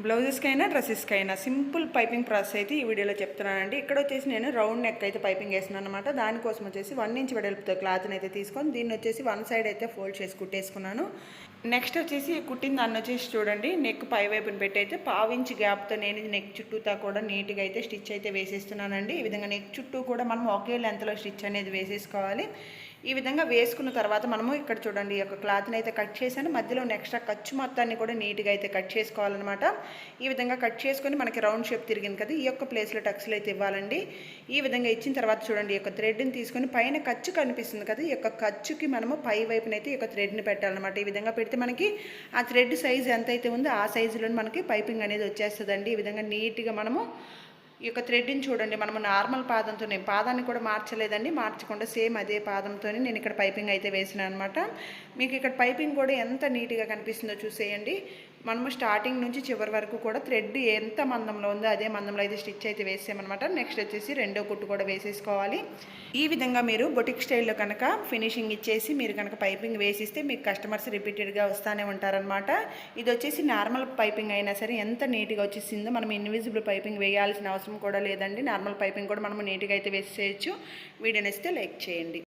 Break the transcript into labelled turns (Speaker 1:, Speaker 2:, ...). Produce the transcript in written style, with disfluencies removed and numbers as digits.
Speaker 1: బ్లౌజెస్కైనా డ్రెస్సెస్కైనా simple piping process అయితే ఈ వీడియోలో చెప్తున్నానండి. ఇక్కడ వచ్చేసి నేను రౌండ్ నెక్ అయితే పైపింగ్ వేస్తున్నాను అనమాట. దానికోసం వచ్చేసి 1 ఇంచ్ వెడల్పుతో క్లాత్ని అయితే తీసుకొని దీన్ని వచ్చేసి 1 సైడ్ అయితే ఫోల్డ్ చేసి కుట్టేసుకున్నాను. నెక్స్ట్ వచ్చేసి కుట్టిన దాన్ని వచ్చేసి చూడండి, నెక్ పై వైపున పెట్టి అయితే 1/2 ఇంచ్ గ్యాప్తో నేను నెక్ చుట్టూతా కూడా నీట్గా అయితే స్టిచ్ అయితే వేసేస్తున్నానండి. ఈ విధంగా నెక్ చుట్టూ కూడా మనం ఒకే లెంత్లో స్టిచ్ అనేది వేసేసుకోవాలి. ఈ విధంగా వేసుకున్న తర్వాత మనము ఇక్కడ చూడండి, ఈ యొక్క క్లాత్ని అయితే కట్ చేశాను. మధ్యలో ఉన్న ఎక్స్ట్రా ఖర్చు మొత్తాన్ని కూడా నీట్గా అయితే కట్ చేసుకోవాలన్నమాట. ఈ విధంగా కట్ చేసుకొని మనకి రౌండ్ షేప్ తిరిగింది కదా, ఈ యొక్క ప్లేస్లో టక్స్లు అయితే ఇవ్వాలండి. ఈ విధంగా ఇచ్చిన తర్వాత చూడండి, ఈ యొక్క థ్రెడ్ని తీసుకొని పైన ఖర్చు కనిపిస్తుంది కదా, ఈ యొక్క ఖర్చుకి మనము పై వైపునైతే ఈ యొక్క థ్రెడ్ని పెట్టాలన్నమాట. ఈ విధంగా పెడితే మనకి ఆ థ్రెడ్ సైజ్ ఎంతైతే ఉందో ఆ సైజులో మనకి పైపింగ్ అనేది వచ్చేస్తుందండి. ఈ విధంగా నీట్గా మనము ఈ యొక్క థ్రెడ్ని చూడండి, మనము నార్మల్ పాదంతో, నేను పాదాన్ని కూడా మార్చలేదండి, మార్చకుండా సేమ్ అదే పాదంతో నేను ఇక్కడ పైపింగ్ అయితే వేసినాను అనమాట. మీకు ఇక్కడ పైపింగ్ కూడా ఎంత నీట్గా కనిపిస్తుందో చూసేయండి. మనము స్టార్టింగ్ నుంచి చివరి వరకు కూడా థ్రెడ్ ఎంత మందంలో ఉందో అదే మందంలో అయితే స్టిచ్ అయితే వేసామన్నమాట. నెక్స్ట్ వచ్చేసి రెండో కుట్టు కూడా వేసేసుకోవాలి. ఈ విధంగా మీరు బొటిక్ స్టైల్లో కనుక ఫినిషింగ్ ఇచ్చేసి మీరు కనుక పైపింగ్ వేసిస్తే మీకు కస్టమర్స్ రిపీటెడ్గా వస్తూనే ఉంటారనమాట. ఇది వచ్చేసి నార్మల్ పైపింగ్ అయినా సరే ఎంత నీట్గా వచ్చేసిందో మనం ఇన్విజిబుల్ పైపింగ్ వేయాల్సిన అవసరం కూడా లేదండి. నార్మల్ పైపింగ్ కూడా మనం నీట్గా అయితే వేసేయచ్చు. వీడియో నచ్చితే లైక్ చేయండి.